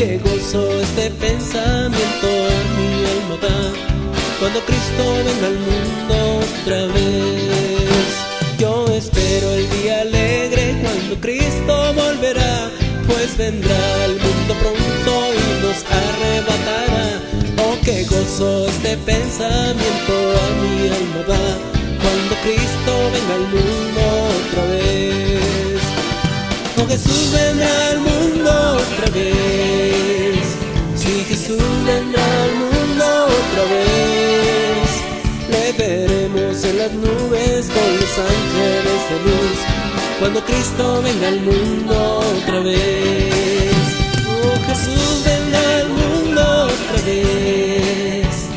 qué gozo este pensamiento a mi alma da, cuando Cristo venga al mundo otra vez. Yo espero el día alegre cuando Cristo volverá, pues vendrá al mundo pronto y nos arrebatará. Oh, qué gozo este pensamiento a mi alma da, cuando Cristo venga al mundo otra vez. Oh, Jesús vendrá al mundo otra vez. Sí, Jesús vendrá al mundo otra vez. Le veremos en las nubes con los ángeles de luz, cuando Cristo venga al mundo otra vez. Oh, Jesús vendrá al mundo otra vez.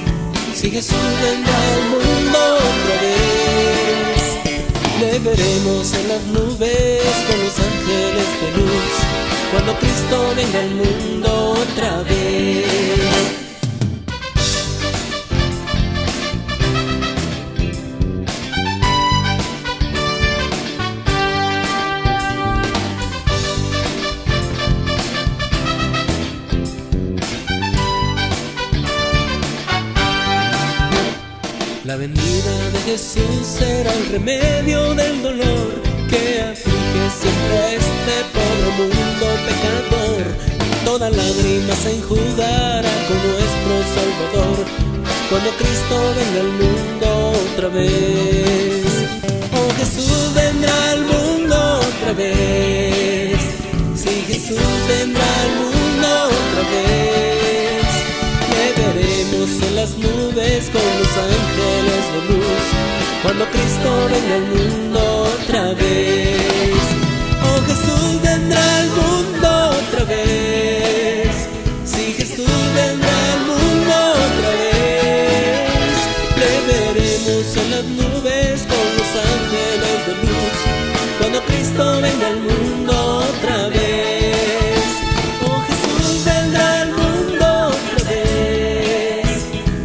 Si Jesús vendrá al mundo otra vez, le veremos en las nubes con los ángeles de luz, cuando Cristo venga al mundo otra vez. La venida de Jesús será el remedio del dolor que aflige siempre a este pobre mundo pecador. Toda lágrima se enjugará con nuestro Salvador, cuando Cristo venga al mundo otra vez. Oh, Jesús vendrá al mundo otra vez. Sí, Jesús vendrá al mundo otra vez. Le veremos en las nubes con los ángeles de luz, cuando Cristo venga al mundo otra vez. Oh, Jesús vendrá al mundo otra vez. Sí, Jesús vendrá al mundo otra vez. Le veremos en las nubes con los ángeles de luz, cuando Cristo venga al mundo otra vez. Oh, Jesús vendrá al mundo otra vez.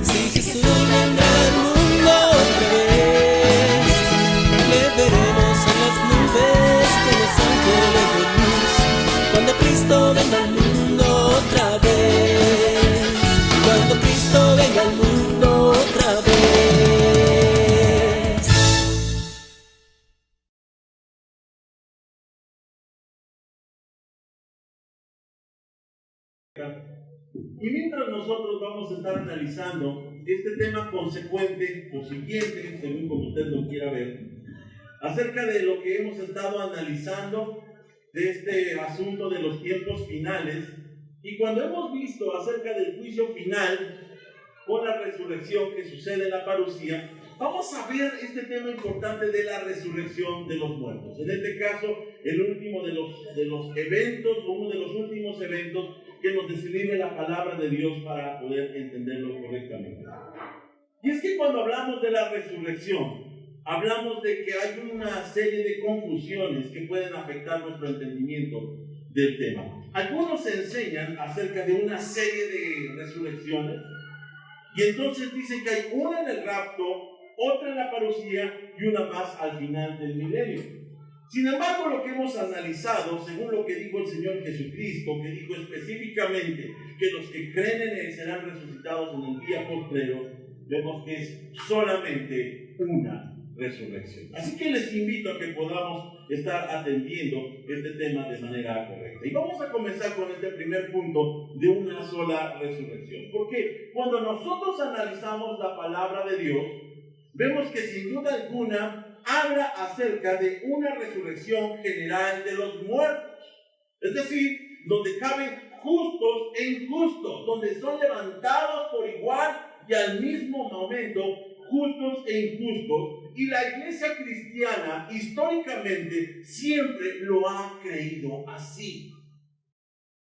Sí, Jesús vendrá al mundo otra vez. Le veremos en las nubes con los ángeles de luz, cuando Cristo venga al mundo otra vez. Cuando Cristo venga al mundo otra vez. Y mientras nosotros vamos a estar analizando este tema consecuente o siguiente, según como usted lo quiera ver, acerca de lo que hemos estado analizando de este asunto de los tiempos finales, y cuando hemos visto acerca del juicio final con la resurrección que sucede en la parucía, vamos a ver este tema importante de la resurrección de los muertos. En este caso, el último de los eventos, o uno de los últimos eventos que nos describe la palabra de Dios para poder entenderlo correctamente. Y es que cuando hablamos de la resurrección, hablamos de que hay una serie de confusiones que pueden afectar nuestro entendimiento del tema. Algunos enseñan acerca de una serie de resurrecciones, y entonces dicen que hay una en el rapto, otra en la parucía y una más al final del milenio. Sin embargo, lo que hemos analizado, según lo que dijo el Señor Jesucristo, que dijo específicamente que los que creen en Él serán resucitados en el día postrero, vemos que es solamente una resurrección. Así que les invito a que podamos estar atendiendo este tema de manera correcta. Y vamos a comenzar con este primer punto de una sola resurrección. Porque cuando nosotros analizamos la palabra de Dios, vemos que sin duda alguna habla acerca de una resurrección general de los muertos. Es decir, donde caben justos e injustos, donde son levantados por igual y al mismo momento justos e injustos. Y la iglesia cristiana históricamente siempre lo ha creído así.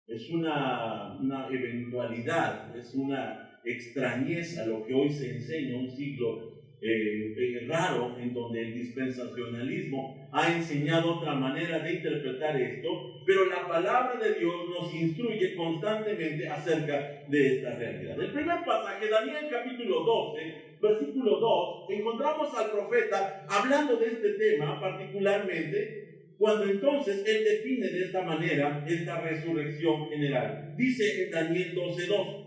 Es una eventualidad, es una extrañeza lo que hoy se enseña, un siglo raro en donde el dispensacionalismo ha enseñado otra manera de interpretar esto, pero la palabra de Dios nos instruye constantemente acerca de esta realidad. El primer pasaje, Daniel capítulo 12, versículo 2, encontramos al profeta hablando de este tema particularmente, cuando entonces él define de esta manera esta resurrección general. Dice en Daniel 12:2,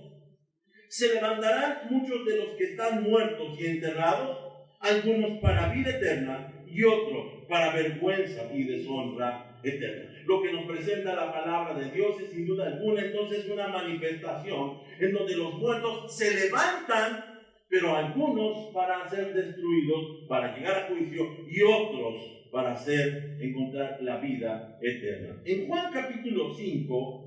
se levantarán muchos de los que están muertos y enterrados, algunos para vida eterna y otros para vergüenza y deshonra eterna. Lo que nos presenta la palabra de Dios es sin duda alguna entonces una manifestación en donde los muertos se levantan, pero algunos para ser destruidos, para llegar a juicio, y otros para encontrar la vida eterna. En Juan capítulo 5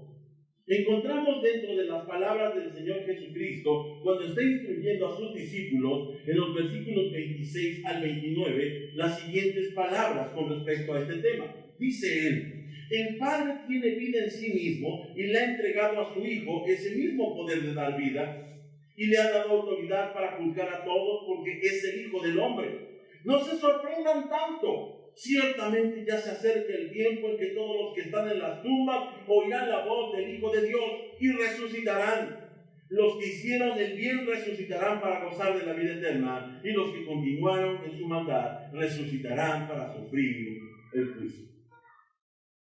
encontramos dentro de las palabras del Señor Jesucristo, cuando está instruyendo a sus discípulos, en los versículos 26 al 29, las siguientes palabras con respecto a este tema. Dice él: el Padre tiene vida en sí mismo y le ha entregado a su Hijo ese mismo poder de dar vida, y le ha dado autoridad para juzgar a todos, porque es el Hijo del Hombre. No se sorprendan tanto. Ciertamente ya se acerca el tiempo en que todos los que están en las tumbas oirán la voz del Hijo de Dios y resucitarán. Los que hicieron el bien resucitarán para gozar de la vida eterna, y los que continuaron en su maldad resucitarán para sufrir el juicio.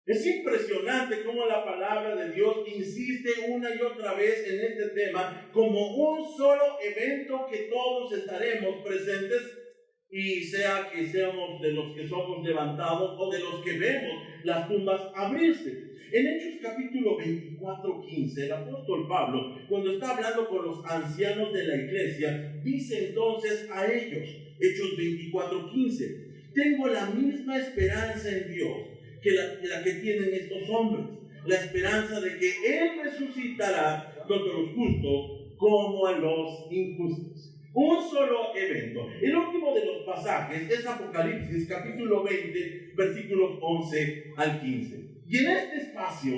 Es impresionante cómo la palabra de Dios insiste una y otra vez en este tema como un solo evento que todos estaremos presentes, y sea que seamos de los que somos levantados o de los que vemos las tumbas abrirse. En Hechos capítulo 24:15, el apóstol Pablo, cuando está hablando con los ancianos de la iglesia, dice entonces a ellos, Hechos 24:15, tengo la misma esperanza en Dios que la que tienen estos hombres, la esperanza de que Él resucitará tanto a los justos como a los injustos. Un solo evento. El último de los pasajes es Apocalipsis capítulo 20, versículos 11 al 15. Y en este espacio,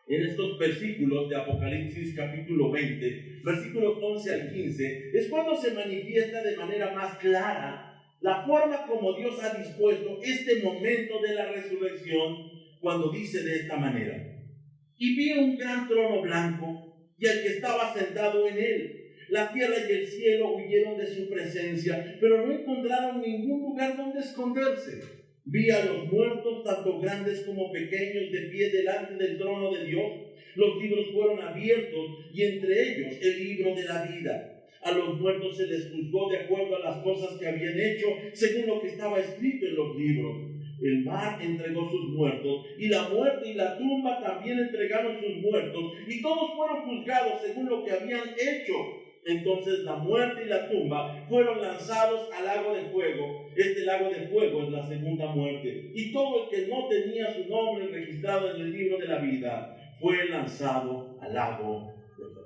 en estos versículos de Apocalipsis capítulo 20, versículos 11 al 15, es cuando se manifiesta de manera más clara la forma como Dios ha dispuesto este momento de la resurrección, cuando dice de esta manera: y vi un gran trono blanco y al que estaba sentado en él. La tierra y el cielo huyeron de su presencia, pero no encontraron ningún lugar donde esconderse. Vi a los muertos, tanto grandes como pequeños, de pie delante del trono de Dios. Los libros fueron abiertos, y entre ellos el libro de la vida. A los muertos se les juzgó de acuerdo a las cosas que habían hecho, según lo que estaba escrito en los libros. El mar entregó sus muertos, y la muerte y la tumba también entregaron sus muertos, y todos fueron juzgados según lo que habían hecho. Entonces la muerte y la tumba fueron lanzados al lago de fuego. Este lago de fuego es la segunda muerte. Y todo el que no tenía su nombre registrado en el libro de la vida fue lanzado al lago de fuego.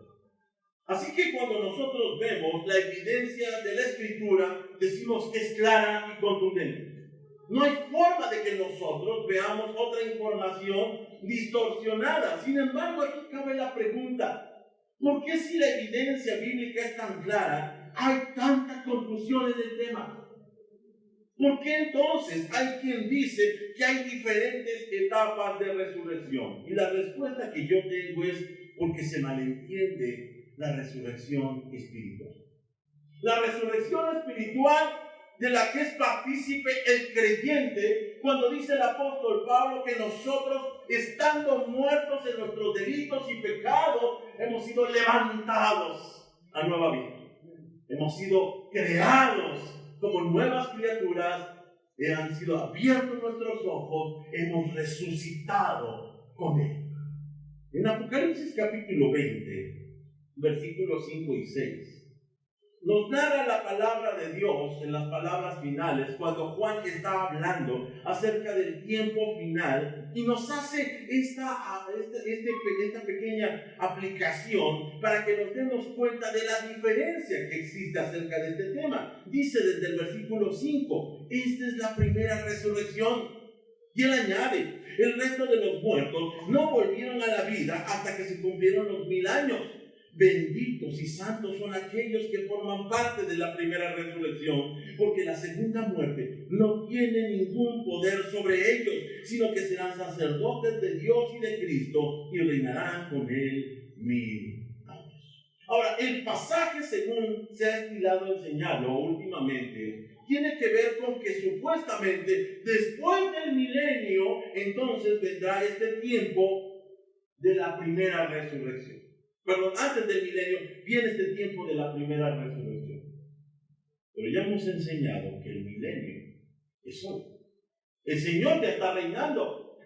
Así que cuando nosotros vemos la evidencia de la Escritura, decimos que es clara y contundente. No hay forma de que nosotros veamos otra información distorsionada. Sin embargo, aquí cabe la pregunta: ¿por qué, si la evidencia bíblica es tan clara, hay tanta confusión en el tema? ¿Por qué entonces hay quien dice que hay diferentes etapas de resurrección? Y la respuesta que yo tengo es porque se malentiende la resurrección espiritual. La resurrección espiritual de la que es partícipe el creyente, cuando dice el apóstol Pablo que nosotros, estando muertos en nuestros delitos y pecados, hemos sido levantados a nueva vida. Hemos sido creados como nuevas criaturas, han sido abiertos nuestros ojos, hemos resucitado con Él. En Apocalipsis capítulo 20, versículos 5 y 6, nos narra la palabra de Dios en las palabras finales, cuando Juan está hablando acerca del tiempo final, y nos hace esta pequeña aplicación para que nos demos cuenta de la diferencia que existe acerca de este tema. Dice desde el versículo 5, esta es la primera resurrección. Y él añade, el resto de los muertos no volvieron a la vida hasta que se cumplieron los 1000 años. Benditos y santos son aquellos que forman parte de la primera resurrección, porque la segunda muerte no tiene ningún poder sobre ellos, sino que serán sacerdotes de Dios y de Cristo y reinarán con Él 1000 años. Ahora, el pasaje, según se ha estilado enseñarlo últimamente, tiene que ver con que supuestamente después del milenio, entonces vendrá este tiempo de la primera resurrección. Perdón, antes del milenio viene este tiempo de la primera resurrección. Pero ya hemos enseñado que el milenio es hoy. El Señor ya está reinando.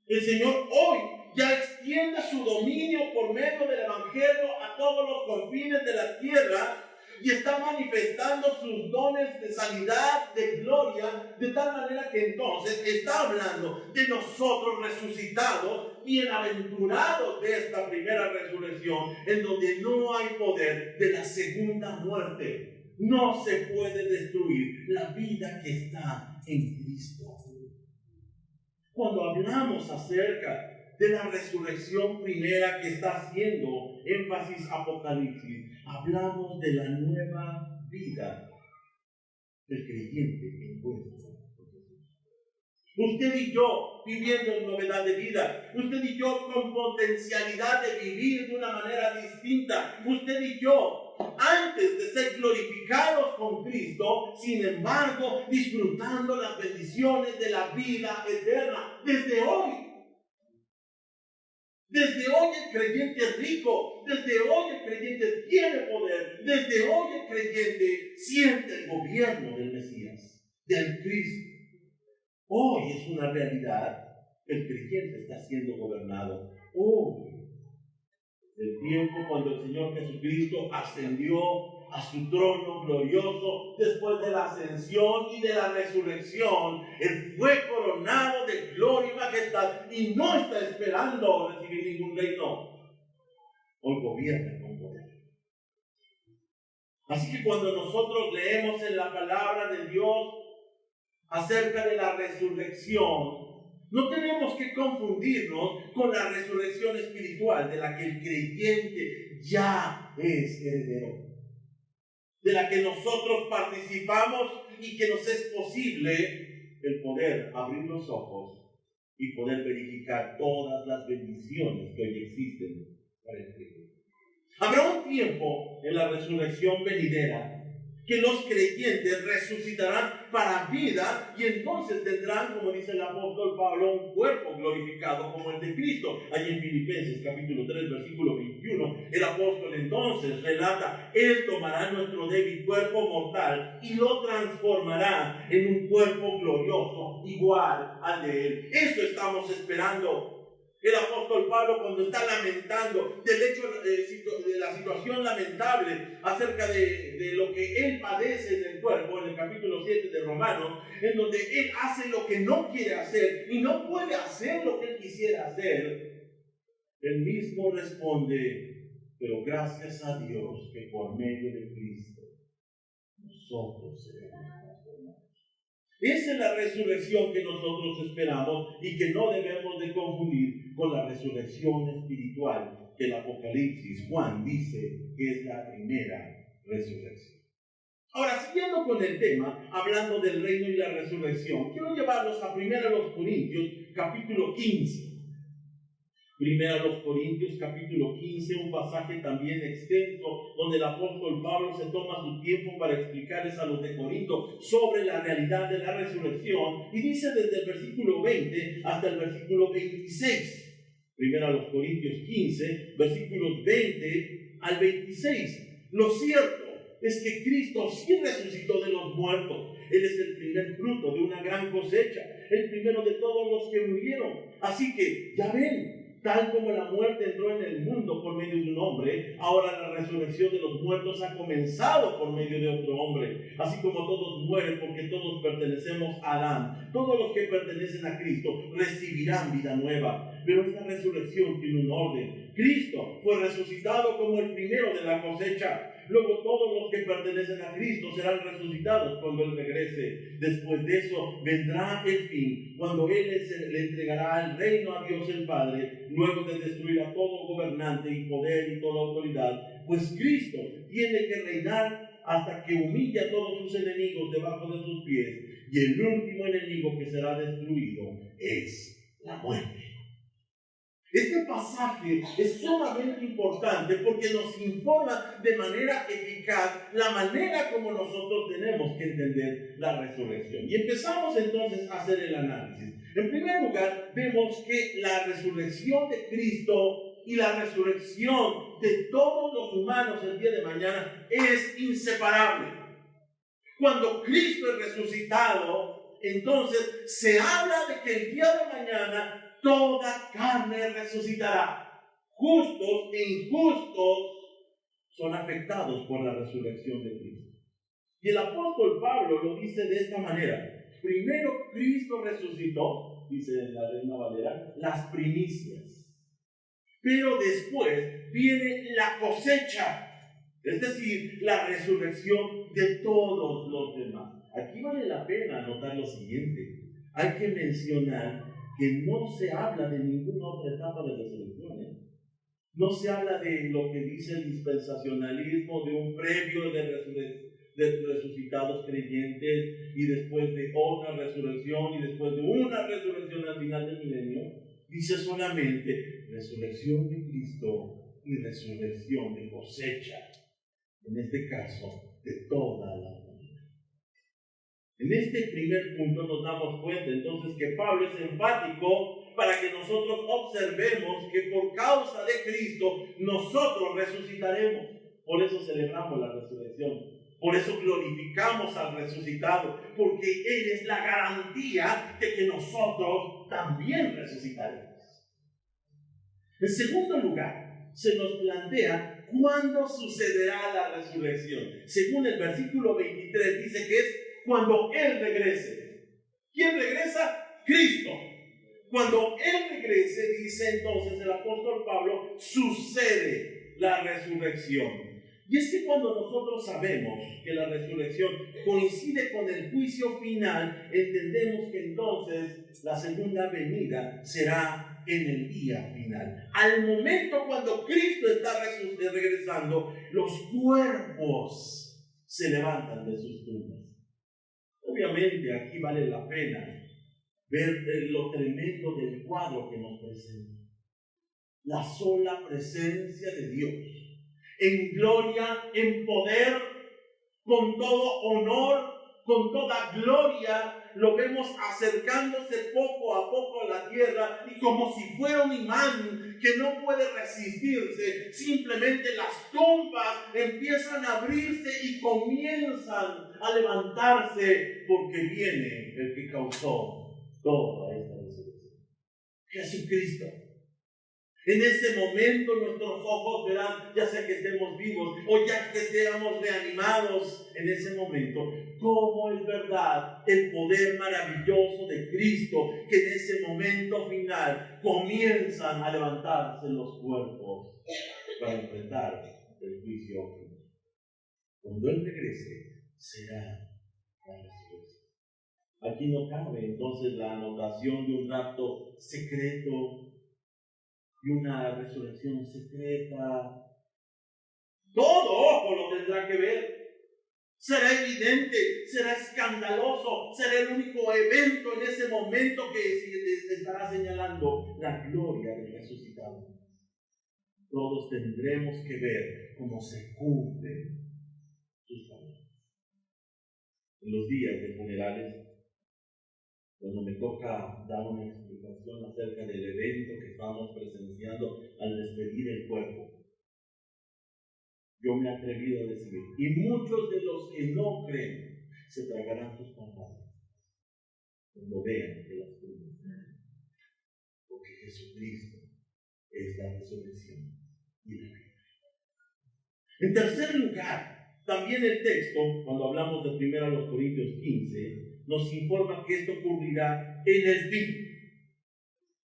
El Señor hoy ya extiende su dominio por medio del Evangelio a todos los confines de la tierra y está manifestando sus dones de sanidad, de gloria, de tal manera que entonces está hablando de nosotros resucitados, bienaventurados de esta primera resurrección, en donde no hay poder de la segunda muerte. No se puede destruir la vida que está en Cristo. Cuando hablamos acerca de la resurrección primera que está haciendo énfasis Apocalipsis, hablamos de la nueva vida del creyente en Cristo. Usted y yo viviendo en novedad de vida, usted y yo con potencialidad de vivir de una manera distinta, usted y yo antes de ser glorificados con Cristo, sin embargo disfrutando las bendiciones de la vida eterna desde hoy. Desde hoy el creyente es rico, desde hoy el creyente tiene poder, desde hoy el creyente siente el gobierno del Mesías, del Cristo. Hoy es una realidad, el creyente está siendo gobernado. Hoy, el tiempo cuando el Señor Jesucristo ascendió a su trono glorioso, después de la ascensión y de la resurrección, Él fue coronado de gloria y majestad y no está esperando recibir ningún reino. Hoy gobierna con poder. Así que cuando nosotros leemos en la palabra de Dios acerca de la resurrección, no tenemos que confundirnos con la resurrección espiritual de la que el creyente ya es heredero, de la que nosotros participamos y que nos es posible el poder abrir los ojos y poder verificar todas las bendiciones que hoy existen para el creyente. Habrá un tiempo en la resurrección venidera que los creyentes resucitarán para vida y entonces tendrán, como dice el apóstol Pablo, un cuerpo glorificado como el de Cristo. Allí en Filipenses capítulo 3 versículo 21, el apóstol entonces relata: Él tomará nuestro débil cuerpo mortal y lo transformará en un cuerpo glorioso igual al de Él. Eso estamos esperando. El apóstol Pablo, cuando está lamentando del hecho de la situación lamentable acerca de lo que él padece en el cuerpo, en el capítulo 7 de Romanos, en donde él hace lo que no quiere hacer y no puede hacer lo que él quisiera hacer, él mismo responde: pero gracias a Dios que por medio de Cristo nosotros seremos transformados. Esa es la resurrección que nosotros esperamos y que no debemos de confundir con la resurrección espiritual que el Apocalipsis, Juan, dice que es la primera resurrección. Ahora, siguiendo con el tema, hablando del reino y la resurrección, quiero llevarlos a 1 Corintios, capítulo 15. 1 Corintios capítulo 15, un pasaje también extenso, donde el apóstol Pablo se toma su tiempo para explicarles a los de Corinto sobre la realidad de la resurrección, y dice desde el versículo 20 hasta el versículo 26. 1 Corintios 15, versículos 20 al 26. Lo cierto es que Cristo sí resucitó de los muertos. Él es el primer fruto de una gran cosecha, el primero de todos los que murieron. Así que, ya ven, tal como la muerte entró en el mundo por medio de un hombre, ahora la resurrección de los muertos ha comenzado por medio de otro hombre. Así como todos mueren porque todos pertenecemos a Adán, todos los que pertenecen a Cristo recibirán vida nueva. Pero esta resurrección tiene un orden. Cristo fue resucitado como el primero de la cosecha. Luego todos los que pertenecen a Cristo serán resucitados cuando Él regrese. Después de eso vendrá el fin, cuando Él le entregará el reino a Dios el Padre, luego de destruir a todo gobernante y poder y toda autoridad. Pues Cristo tiene que reinar hasta que humille a todos sus enemigos debajo de sus pies. Y el último enemigo que será destruido es la muerte. Este pasaje es sumamente importante porque nos informa de manera eficaz la manera como nosotros tenemos que entender la resurrección. Y empezamos entonces a hacer el análisis. En primer lugar, vemos que la resurrección de Cristo y la resurrección de todos los humanos el día de mañana es inseparable. Cuando Cristo es resucitado, entonces se habla de que el día de mañana toda carne resucitará. Justos e injustos son afectados por la resurrección de Cristo. Y el apóstol Pablo lo dice de esta manera. Primero Cristo resucitó, dice en la Reina Valera, las primicias. Pero después viene la cosecha, es decir, la resurrección de todos los demás. Aquí vale la pena anotar lo siguiente. Hay que mencionar que no se habla de ninguna otra etapa de resurrección. No se habla de lo que dice el dispensacionalismo, de un previo de resucitados creyentes y después de otra resurrección y después de una resurrección al final del milenio. Dice solamente resurrección de Cristo y resurrección de cosecha. En este caso, de toda la humanidad. En este primer punto nos damos cuenta entonces que Pablo es enfático para que nosotros observemos que por causa de Cristo nosotros resucitaremos. Por eso celebramos la resurrección. Por eso glorificamos al resucitado, porque Él es la garantía de que nosotros también resucitaremos. En segundo lugar, se nos plantea cuándo sucederá la resurrección. Según el versículo 23 dice que es cuando Él regrese. ¿Quién regresa? Cristo. Cuando Él regrese, dice entonces el apóstol Pablo, sucede la resurrección. Y es que cuando nosotros sabemos que la resurrección coincide con el juicio final, entendemos que entonces la segunda venida será en el día final. Al momento cuando Cristo está regresando, los cuerpos se levantan de sus tumbas. Obviamente aquí vale la pena ver lo tremendo del cuadro que nos presenta. La sola presencia de Dios, en gloria, en poder, con todo honor, con toda gloria, lo vemos acercándose poco a poco a la tierra y como si fuera un imán que no puede resistirse, simplemente las tumbas empiezan a abrirse y comienzan a levantarse porque viene el que causó toda esta resurrección, Jesucristo. En ese momento nuestros ojos verán, ya sea que estemos vivos o ya que seamos reanimados, en ese momento, cómo es verdad el poder maravilloso de Cristo, que en ese momento final comienzan a levantarse los cuerpos para enfrentar el juicio final. Cuando Él regrese, será la resurrección. Aquí no cabe entonces la anotación de un rapto secreto y una resurrección secreta. Todo ojo lo tendrá que ver. Será evidente, será escandaloso, será el único evento en ese momento que estará señalando la gloria del resucitado. Todos tendremos que ver cómo se cumplen sus palabras. En los días de funerales, cuando me toca dar una explicación acerca del evento que estamos presenciando al despedir el cuerpo, yo me he atrevido a decir, y muchos de los que no creen se tragarán sus palabras cuando vean que las tumbas, porque Jesucristo es la resurrección y la vida. En tercer lugar, también el texto, cuando hablamos de 1 Corintios 15, nos informa que esto ocurrirá en el fin.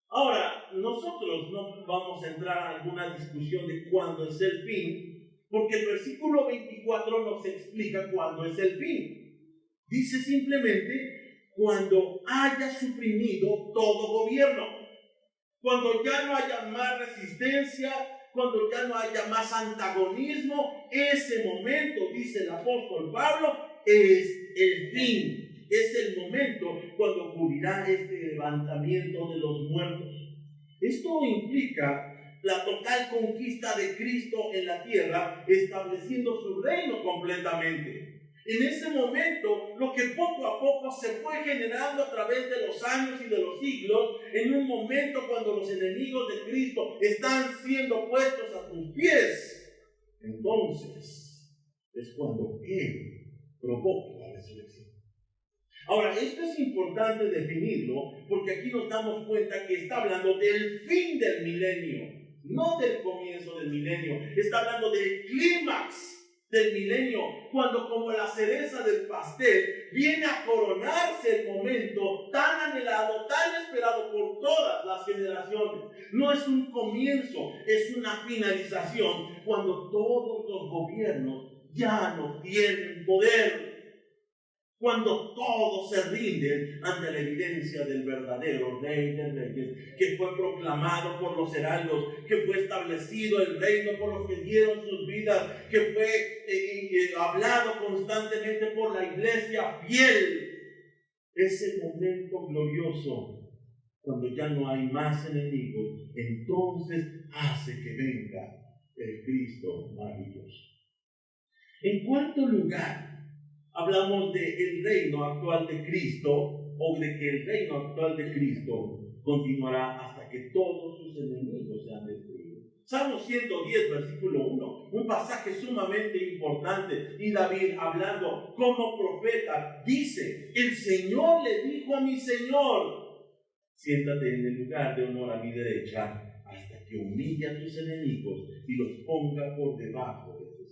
Ahora, nosotros no vamos a entrar a alguna discusión de cuándo es el fin, porque el versículo 24 nos explica cuándo es el fin. Dice simplemente, cuando haya suprimido todo gobierno, cuando ya no haya más resistencia, cuando ya no haya más antagonismo, ese momento, dice el apóstol Pablo, es el fin. Es el momento cuando ocurrirá este levantamiento de los muertos. Esto implica la total conquista de Cristo en la tierra, estableciendo su reino completamente. En ese momento, lo que poco a poco se fue generando a través de los años y de los siglos, en un momento cuando los enemigos de Cristo están siendo puestos a tus pies, entonces es cuando Él provoca la resurrección. Ahora, esto es importante definirlo, porque aquí nos damos cuenta que está hablando del fin del milenio, no del comienzo del milenio. Está hablando del clímax del milenio, cuando como la cereza del pastel viene a coronarse el momento tan anhelado, tan esperado por todas las generaciones. No es un comienzo, es una finalización, cuando todos los gobiernos ya no tienen poder. Cuando todos se rinden ante la evidencia del verdadero Rey de Reyes, que fue proclamado por los heraldos, que fue establecido el reino por los que dieron sus vidas, que fue hablado constantemente por la iglesia fiel. Ese momento glorioso, cuando ya no hay más enemigos, entonces hace que venga el Cristo maravilloso. En cuarto lugar, hablamos del reino actual de Cristo, o de que el reino actual de Cristo continuará hasta que todos sus enemigos sean destruidos. Salmo 110, versículo 1, un pasaje sumamente importante. Y David, hablando como profeta, dice: el Señor le dijo a mi Señor: siéntate en el lugar de honor a mi derecha, hasta que humille a tus enemigos y los ponga por debajo de tus pies.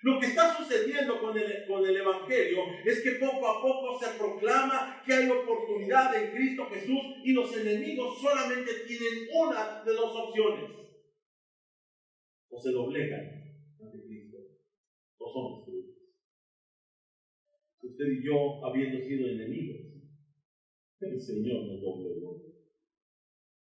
Lo que está sucediendo con el Evangelio es que poco a poco se proclama que hay oportunidad en Cristo Jesús, y los enemigos solamente tienen una de dos opciones: o se doblegan ante Cristo, o son destruidos. Usted y yo, habiendo sido enemigos, el Señor nos doblegó.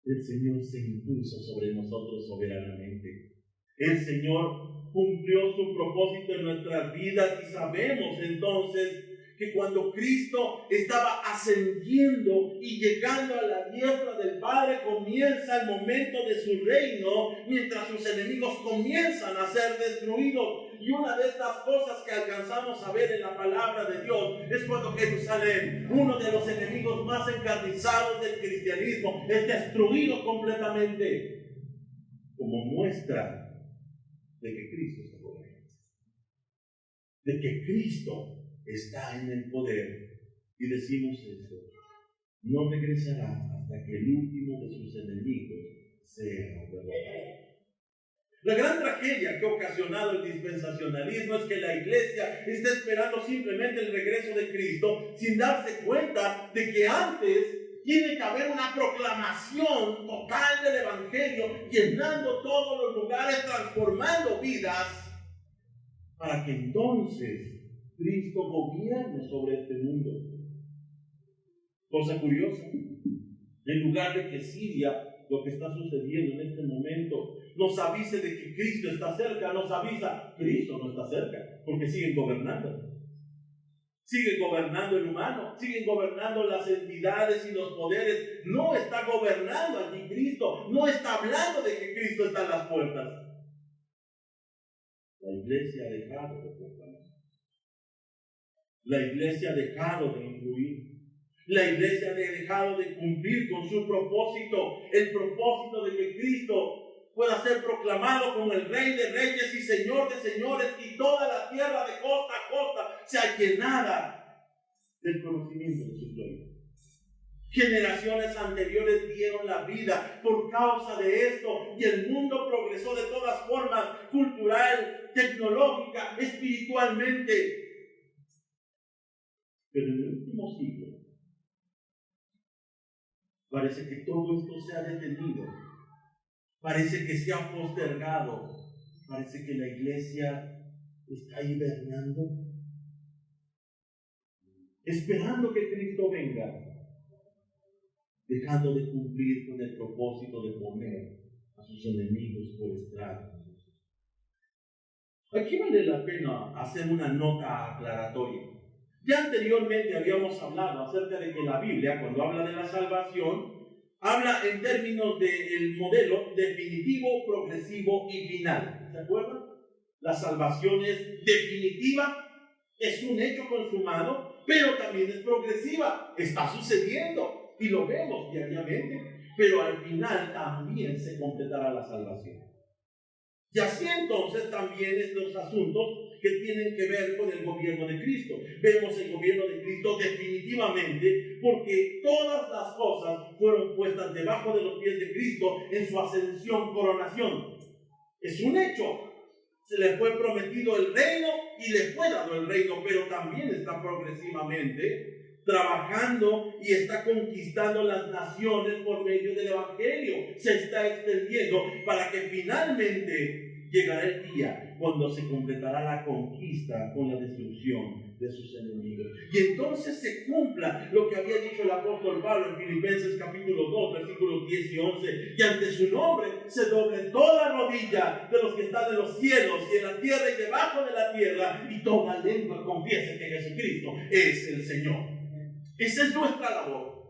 El Señor se impuso sobre nosotros soberanamente. El Señor cumplió su propósito en nuestras vidas, y sabemos entonces que cuando Cristo estaba ascendiendo y llegando a la diestra del Padre, comienza el momento de su reino, mientras sus enemigos comienzan a ser destruidos. Y una de estas cosas que alcanzamos a ver en la palabra de Dios es cuando Jerusalén, uno de los enemigos más encarnizados del cristianismo, es destruido completamente, como muestra de que Cristo está gobernando, de que Cristo está en el poder. Y decimos esto: no regresará hasta que el último de sus enemigos sea derrotado. La gran tragedia que ha ocasionado el dispensacionalismo es que la iglesia está esperando simplemente el regreso de Cristo, sin darse cuenta de que antes tiene que haber una proclamación total del Evangelio, llenando todos los lugares, transformando vidas, para que entonces Cristo gobierne sobre este mundo. Cosa curiosa, en lugar de que Siria, lo que está sucediendo en este momento, nos avise de que Cristo está cerca, nos avisa: Cristo no está cerca, porque siguen gobernando. Siguen gobernando el humano, siguen gobernando las entidades y los poderes. No está gobernando allí Cristo, no está hablando de que Cristo está en las puertas. La iglesia ha dejado de proclamar. La iglesia ha dejado de influir. La iglesia ha dejado de cumplir con su propósito, el propósito de que Cristo pueda ser proclamado como el Rey de Reyes y Señor de Señores, y toda la tierra de costa a costa sea llenada del conocimiento de su gloria. Generaciones anteriores dieron la vida por causa de esto, y el mundo progresó de todas formas, cultural, tecnológica, espiritualmente. Pero en el último siglo parece que todo esto se ha detenido, parece que se ha postergado, parece que la iglesia está hibernando, esperando que Cristo venga, dejando de cumplir con el propósito de poner a sus enemigos por estrado. Aquí vale la pena hacer una nota aclaratoria. Ya anteriormente habíamos hablado acerca de que la Biblia, cuando habla de la salvación, habla en términos del modelo definitivo, progresivo y final. ¿Se acuerdan? La salvación es definitiva, es un hecho consumado, pero también es progresiva. Está sucediendo y lo vemos diariamente, pero al final también se completará la salvación. Y así entonces también estos asuntos que tienen que ver con el gobierno de Cristo. Vemos el gobierno de Cristo definitivamente porque todas las cosas fueron puestas debajo de los pies de Cristo en su ascensión, coronación. Es un hecho. Se le fue prometido el reino y le fue dado el reino, pero también está progresivamente trabajando y está conquistando las naciones por medio del evangelio. Se está extendiendo para que finalmente llegará el día cuando se completará la conquista con la destrucción de sus enemigos. Y entonces se cumpla lo que había dicho el apóstol Pablo en Filipenses capítulo 2, versículos 10 y 11, y ante su nombre se doble toda rodilla de los que están en los cielos y en la tierra y debajo de la tierra, y toda lengua confiese que Jesucristo es el Señor. Esa es nuestra labor.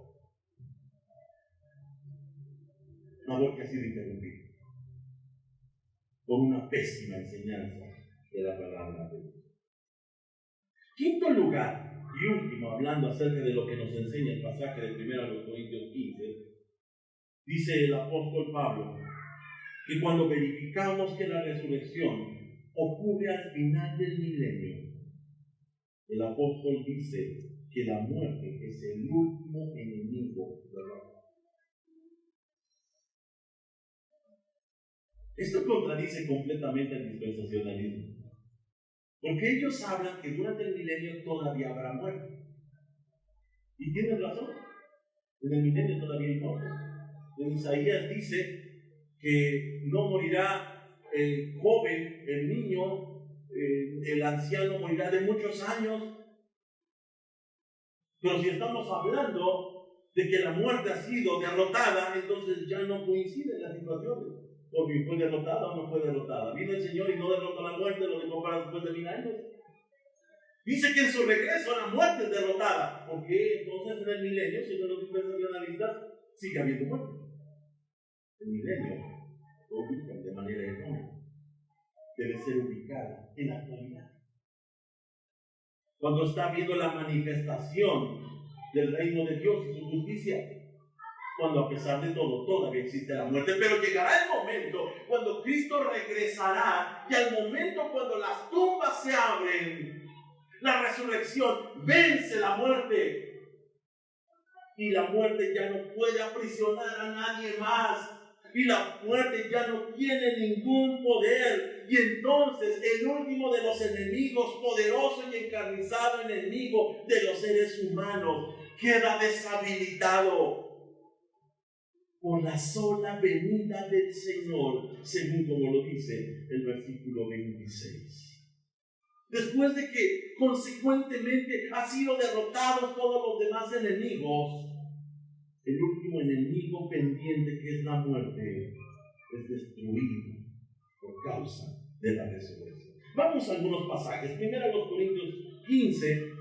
Labor que ha sido interrumpida por una pésima enseñanza de la palabra de Dios. Quinto lugar y último, hablando acerca de lo que nos enseña el pasaje de 1 Corintios 15, dice el apóstol Pablo que cuando verificamos que la resurrección ocurre al final del milenio, el apóstol dice que la muerte es el último enemigo de la vida. Esto contradice completamente el dispensacionalismo, porque ellos hablan que durante el milenio todavía habrá muerte. Y tienen razón, en el milenio todavía hay muerte. En Isaías dice que no morirá el joven, el niño, el anciano morirá de muchos años. Pero si estamos hablando de que la muerte ha sido derrotada, entonces ya no coinciden las situaciones. Porque fue derrotada o no fue derrotada. Vino el Señor y no derrotó la muerte, lo dejó para después de 1000 años. Dice que en su regreso la muerte es derrotada. ¿Por qué entonces en el milenio, según los dispensacionalistas, sigue habiendo muerte? El milenio lo ubican de manera errónea. Debe ser ubicado en la actualidad. Cuando está viendo la manifestación del reino de Dios y su justicia, cuando a pesar de todo todavía existe la muerte, pero llegará el momento cuando Cristo regresará y al momento cuando las tumbas se abren, la resurrección vence la muerte y la muerte ya no puede aprisionar a nadie más y la muerte ya no tiene ningún poder. Y entonces el último de los enemigos, poderoso y encarnizado enemigo de los seres humanos, queda deshabilitado por la sola venida del Señor, según como lo dice el versículo 26. Después de que consecuentemente ha sido derrotados todos los demás enemigos, el último enemigo pendiente, que es la muerte, es destruido por causa de la resurrección. Vamos a algunos pasajes. 1 Corintios 15.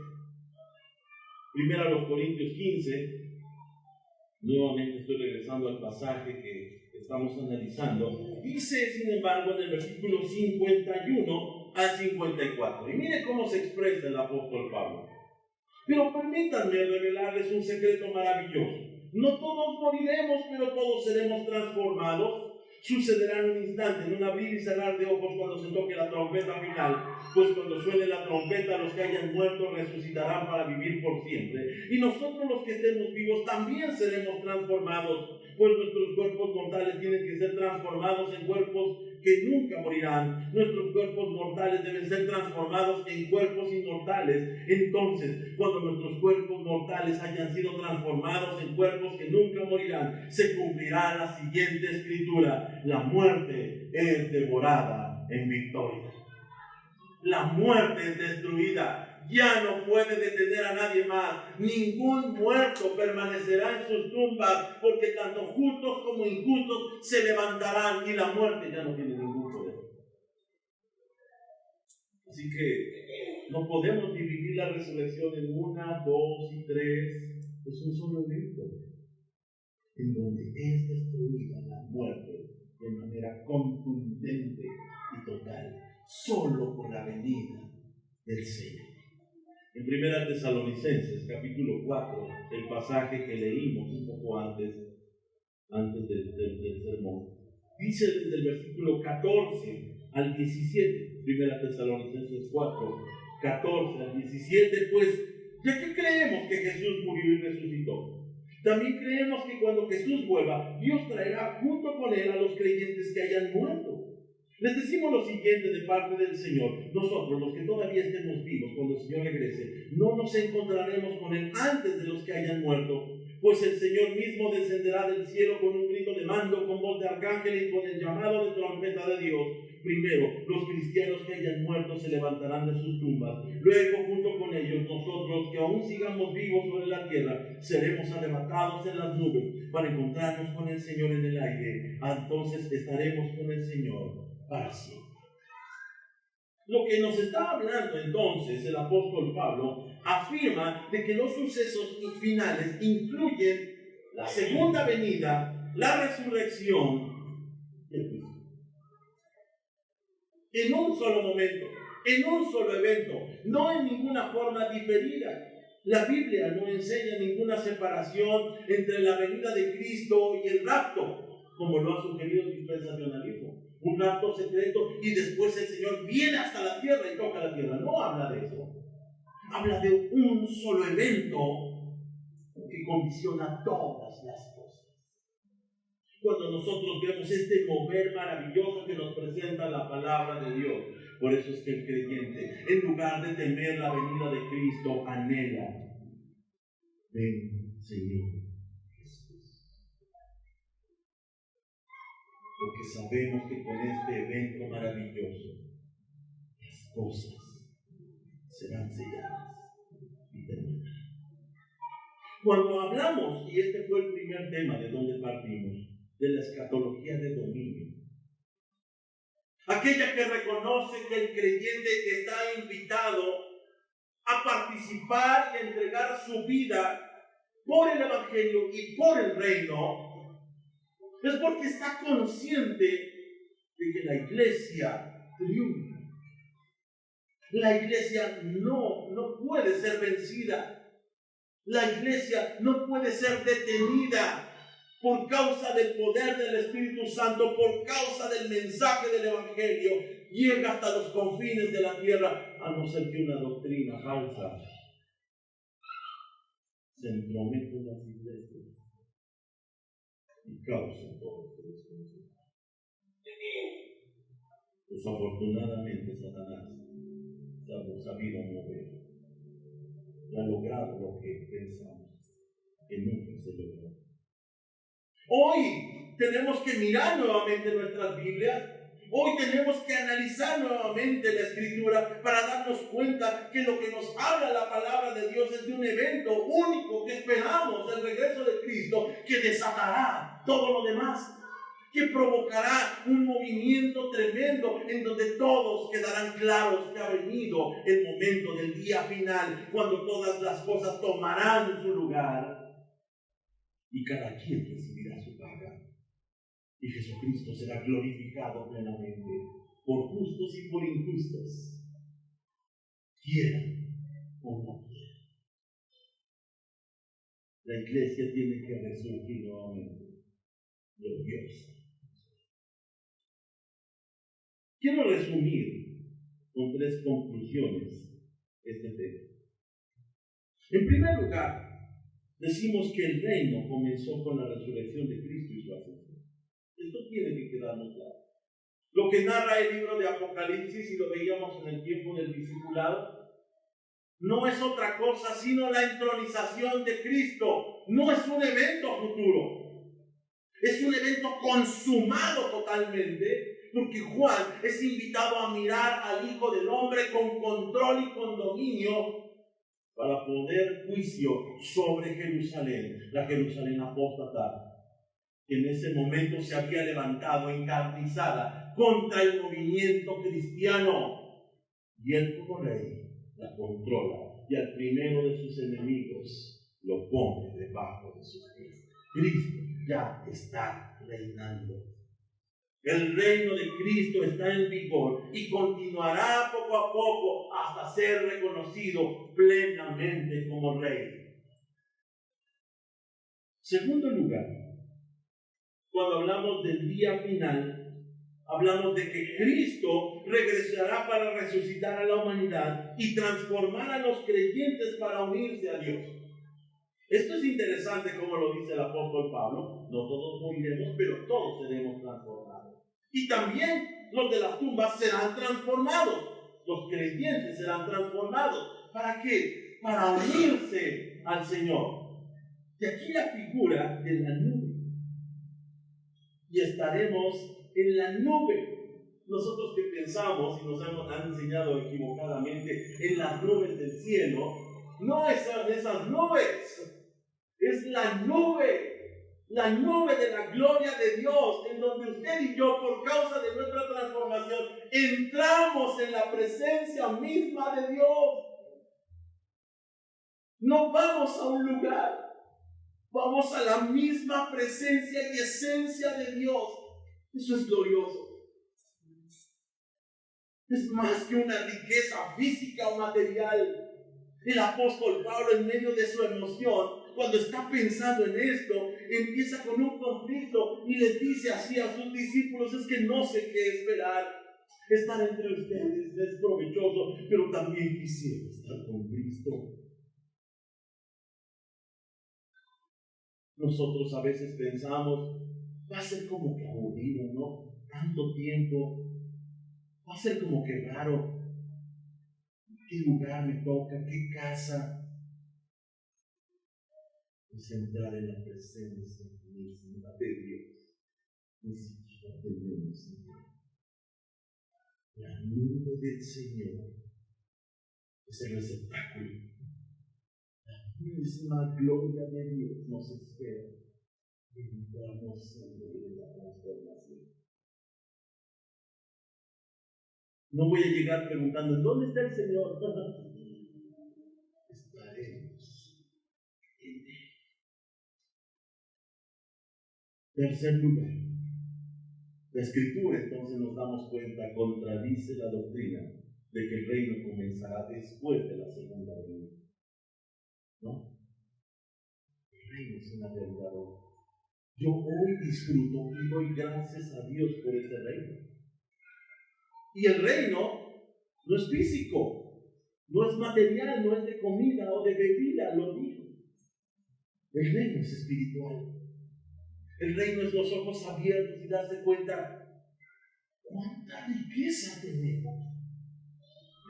Nuevamente estoy regresando al pasaje que estamos analizando. Dice, sin embargo, en el versículo 51 al 54. Y mire cómo se expresa el apóstol Pablo. Pero permítanme revelarles un secreto maravilloso. No todos moriremos, pero todos seremos transformados. Sucederá en un instante, en un abrir y cerrar de ojos, cuando se toque la trompeta final. Pues cuando suene la trompeta, los que hayan muerto resucitarán para vivir por siempre. Y nosotros, los que estemos vivos, también seremos transformados. Pues nuestros cuerpos mortales tienen que ser transformados en cuerpos que nunca morirán. Nuestros cuerpos mortales deben ser transformados en cuerpos inmortales. Entonces, cuando nuestros cuerpos mortales hayan sido transformados en cuerpos que nunca morirán, se cumplirá la siguiente escritura: la muerte es devorada en victoria. La muerte es destruida. Ya no puede detener a nadie más. Ningún muerto permanecerá en sus tumbas, porque tanto justos como injustos se levantarán y la muerte ya no tiene ningún poder. Así que no podemos dividir la resurrección en 1, 2 y 3. Es un solo evento. en donde es destruida la muerte de manera contundente y total, solo con la venida del Señor. En 1 Tesalonicenses, capítulo 4, el pasaje que leímos un poco antes del sermón, dice desde el versículo 14 al 17, 1 Tesalonicenses 4, 14 al 17, pues, ya que creemos que Jesús murió y resucitó, también creemos que cuando Jesús vuelva, Dios traerá junto con él a los creyentes que hayan muerto. Les decimos lo siguiente de parte del Señor: nosotros, los que todavía estemos vivos cuando el Señor regrese, no nos encontraremos con él antes de los que hayan muerto, pues el Señor mismo descenderá del cielo con un grito de mando, con voz de arcángel y con el llamado de trompeta de Dios. Primero, los cristianos que hayan muerto se levantarán de sus tumbas. Luego, junto con ellos, nosotros que aún sigamos vivos sobre la tierra, seremos arrebatados en las nubes para encontrarnos con el Señor en el aire. Entonces estaremos con el Señor para siempre. Lo que nos está hablando entonces el apóstol Pablo afirma de que los sucesos finales incluyen la segunda venida, la resurrección y el juicio. En un solo momento, en un solo evento, no en ninguna forma diferida. La Biblia no enseña ninguna separación entre la venida de Cristo y el rapto, como lo ha sugerido el dispensacionalismo. Un rapto secreto y después el Señor viene hasta la tierra y toca la tierra. No habla de eso. Habla de un solo evento que condiciona todas las cosas. Cuando nosotros vemos este mover maravilloso que nos presenta la palabra de Dios, por eso es que el creyente, en lugar de temer la venida de Cristo, anhela: ven, Señor Jesús. Porque sabemos que con este evento maravilloso, las cosas serán selladas y terminadas. Cuando hablamos, y este fue el primer tema de donde partimos, de la escatología de dominio, aquella que reconoce que el creyente está invitado a participar y a entregar su vida por el Evangelio y por el reino, es porque está consciente de que la iglesia triunfa. La iglesia no puede ser vencida. La iglesia no puede ser detenida por causa del poder del Espíritu Santo, por causa del mensaje del Evangelio. Llega hasta los confines de la tierra, a no ser que una doctrina falsa se entrometa en las iglesias y causa todo este desconocimiento. Desafortunadamente, Satanás se ha sabido mover y ha logrado lo que pensamos que nunca se logró. Hoy tenemos que mirar nuevamente nuestras Biblias. Hoy tenemos que analizar nuevamente la Escritura para darnos cuenta que lo que nos habla la palabra de Dios es de un evento único que esperamos, el regreso de Cristo, que desatará todo lo demás, que provocará un movimiento tremendo en donde todos quedarán claros que ha venido el momento del día final, cuando todas las cosas tomarán su lugar y cada quien recibirá su paga. Y Jesucristo será glorificado plenamente por justos y por injustos, quieran o no quieran. La iglesia tiene que resurgir nuevamente, gloriosa. Quiero resumir con 3 conclusiones este tema. En primer lugar, decimos que el reino comenzó con la resurrección de Cristo y su ascensión. Esto tiene que quedarnos claro. Lo que narra el libro de Apocalipsis, y lo veíamos en el tiempo del discipulado, no es otra cosa sino la entronización de Cristo. No es un evento futuro. Es un evento consumado totalmente, porque Juan es invitado a mirar al Hijo del Hombre con control y con dominio para poner juicio sobre Jerusalén, la Jerusalén apóstata, que en ese momento se había levantado encarnizada contra el movimiento cristiano. Y él como rey la controla y al primero de sus enemigos lo pone debajo de sus pies. Cristo ya está reinando. El reino de Cristo está en vigor y continuará poco a poco hasta ser reconocido plenamente como Rey. Segundo lugar, cuando hablamos del día final, hablamos de que Cristo regresará para resucitar a la humanidad y transformar a los creyentes para unirse a Dios. Esto es interesante como lo dice el apóstol Pablo. No todos moriremos, pero todos seremos transformados. Y también los de las tumbas serán transformados. Los creyentes serán transformados. ¿Para qué? Para unirse al Señor. De aquí la figura de la nube. Y estaremos en la nube. Nosotros que pensamos y nos han enseñado equivocadamente en las nubes del cielo, no esas nubes. Es la nube de la gloria de Dios, en donde usted y yo, por causa de nuestra transformación, entramos en la presencia misma de Dios. No vamos a un lugar, vamos a la misma presencia y esencia de Dios. Eso es glorioso. Es más que una riqueza física o material. El apóstol Pablo, en medio de su emoción, cuando está pensando en esto, empieza con un conflicto y les dice así a sus discípulos: es que no sé qué esperar. Estar entre ustedes es provechoso, pero también quisiera estar con Cristo. Nosotros a veces pensamos, va a ser como que aburrido, ¿no? Tanto tiempo. Va a ser como que raro. ¿Qué lugar me toca? ¿Qué casa? Es entrar en la presencia misma de Dios. Ni siquiera tenemos idea. La nube del Señor es el receptáculo. La misma gloria de Dios nos espera. Entramos en la transformación. No voy a llegar preguntando: ¿dónde está el Señor? Estaremos en Él. Tercer lugar, la Escritura entonces nos damos cuenta contradice la doctrina de que el reino comenzará después de la segunda venida. ¿No? El reino es una realidad. Yo hoy disfruto y doy gracias a Dios por este reino. Y el reino no es físico, no es material, no es de comida o de bebida, lo dijo. El reino es espiritual. El reino es los ojos abiertos y darse cuenta cuánta riqueza tenemos.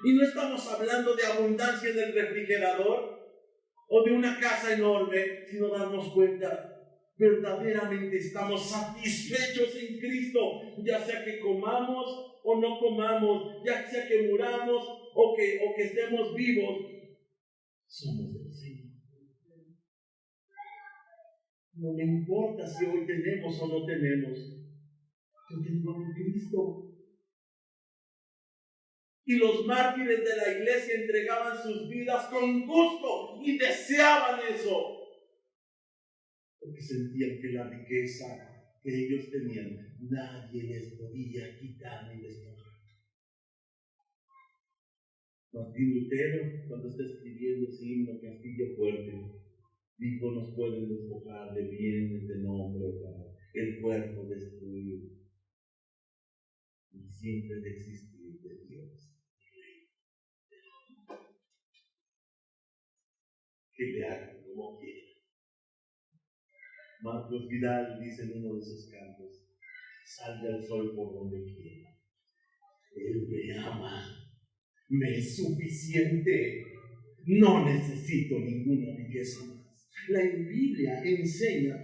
Y no estamos hablando de abundancia del refrigerador o de una casa enorme, sino darnos cuenta verdaderamente estamos satisfechos en Cristo, ya sea que comamos o no comamos, ya sea que muramos o que estemos vivos, somos del Señor. No me importa si hoy tenemos o no tenemos, yo tengo a Cristo. Y los mártires de la iglesia entregaban sus vidas con gusto y deseaban eso, porque sentían que la riqueza que ellos tenían nadie les podía quitar ni despojar. Martín Lutero, cuando está escribiendo ese himno Castillo Fuerte, dijo: nos pueden despojar de bienes, de nombre o cara, el cuerpo destruido, y siempre de existir de Dios. Que le hagan como quiera. Marcos Vidal dice en uno de sus cantos: salga el sol por donde quiera. Él me ama, me es suficiente, no necesito ninguna riqueza más. La Biblia enseña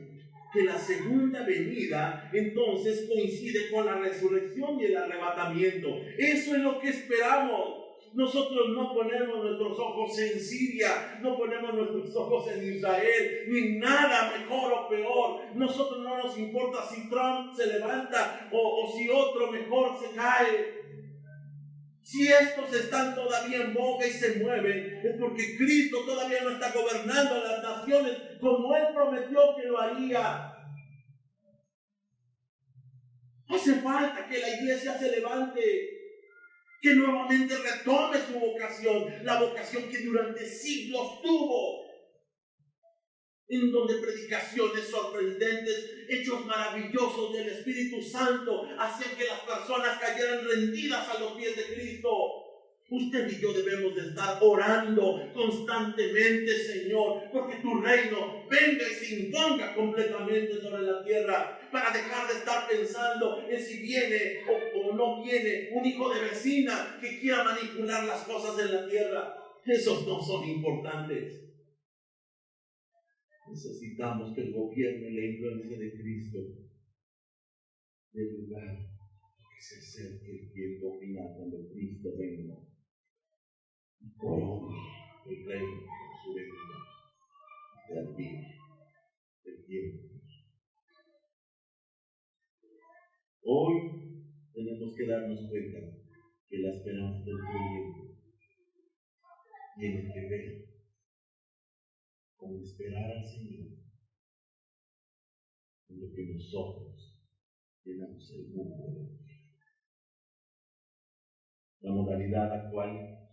que la segunda venida entonces coincide con la resurrección y el arrebatamiento. Eso es lo que esperamos. Nosotros no ponemos nuestros ojos en Siria, no ponemos nuestros ojos en Israel, ni nada mejor o peor. Nosotros no nos importa si Trump se levanta o si otro mejor se cae. Si estos están todavía en boga y se mueven, es porque Cristo todavía no está gobernando a las naciones como Él prometió que lo haría. Hace falta que la iglesia se levante, que nuevamente retome su vocación, la vocación que durante siglos tuvo, en donde predicaciones sorprendentes, hechos maravillosos del Espíritu Santo hacían que las personas cayeran rendidas a los pies de Cristo. Usted y yo debemos de estar orando constantemente, Señor, porque tu reino venga y se imponga completamente sobre la tierra, para dejar de estar pensando en si viene o no viene un hijo de vecina que quiera manipular las cosas en la tierra. Esos no son importantes. Necesitamos que el gobierno y la influencia de Cristo dé lugar a que se acerque el tiempo final cuando Cristo venga y corone el reino con su venida y termine el tiempo. Hoy tenemos que darnos cuenta que la esperanza del creyente tiene que ver con esperar al Señor en lo que nosotros llenamos el mundo. La modalidad actual,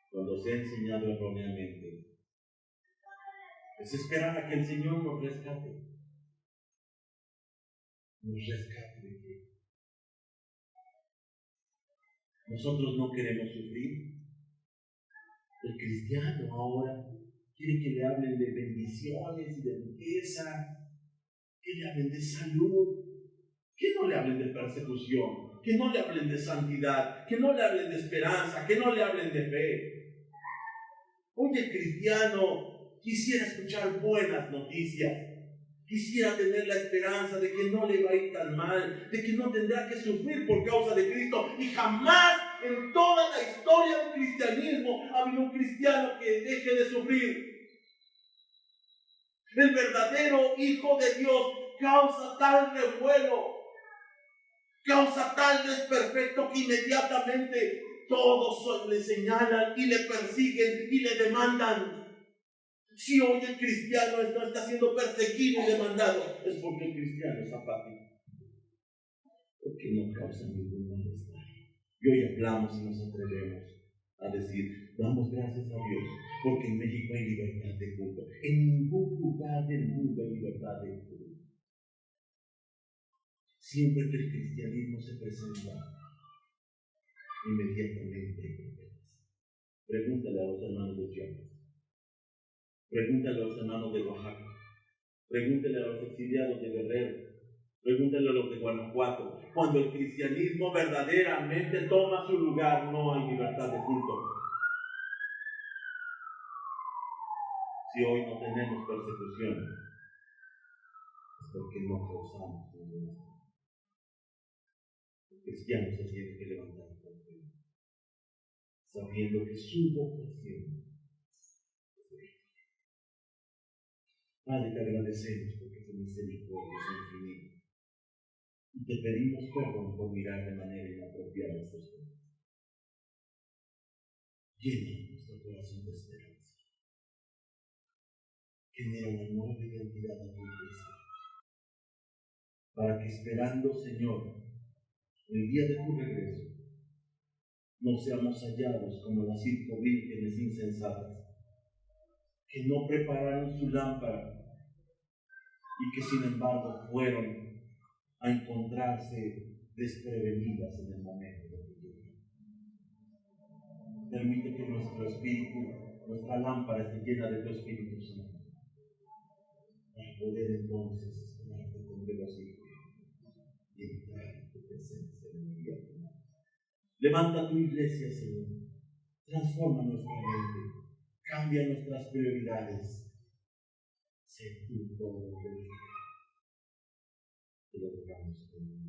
cuando se ha enseñado erróneamente, es esperar a que el Señor nos rescate. ¿Nos rescate de qué? Nosotros no queremos sufrir. El cristiano ahora quiere que le hablen de bendiciones y de riqueza, que le hablen de salud, que no le hablen de persecución, que no le hablen de santidad, que no le hablen de esperanza, que no le hablen de fe. Hoy el cristiano quisiera escuchar buenas noticias, quisiera tener la esperanza de que no le va a ir tan mal, de que no tendrá que sufrir por causa de Cristo, y jamás en toda la historia del cristianismo ha habido un cristiano que deje de sufrir. El verdadero Hijo de Dios causa tal revuelo, causa tal desperfecto que inmediatamente todos le señalan y le persiguen y le demandan. Si hoy el cristiano no está siendo perseguido y demandado, es porque el cristiano es apático, porque no causa ningún malestar. Y hoy hablamos y nos atrevemos a decir, damos gracias a Dios, porque en México hay libertad de culto. En ningún lugar del mundo hay libertad de culto. Siempre que el cristianismo se presenta, inmediatamente hay problemas. Pregúntale a los hermanos de Chiapas, pregúntale a los hermanos de Oaxaca, pregúntale a los exiliados de Guerrero, pregúntale a los de Guanajuato. Cuando el cristianismo verdaderamente toma su lugar, no hay libertad de culto. Si hoy no tenemos persecución, es porque no causamos ninguna. El cristiano se tiene que levantar contra él, sabiendo que su vocación es de Cristo. Padre, te agradecemos porque tu misericordia es infinita. Y te pedimos perdón por mirar de manera inapropiada estos temas. Llena nuestro corazón de esperanza. Genera una nueva identidad a tu iglesia, para que esperando, Señor, el día de tu regreso, no seamos hallados como las 5 vírgenes insensatas, que no prepararon su lámpara y que sin embargo fueron a encontrarse desprevenidas en el momento de tu llegada. Permite que nuestro espíritu, nuestra lámpara esté llena de tu Espíritu Santo, para poder entonces esperarte con velocidad y entrar en tu presencia en el día final. Levanta tu iglesia, Señor. Transforma nuestra mente. Cambia nuestras prioridades. Sé tú todo glorificado. Te lo rogamos, Señor.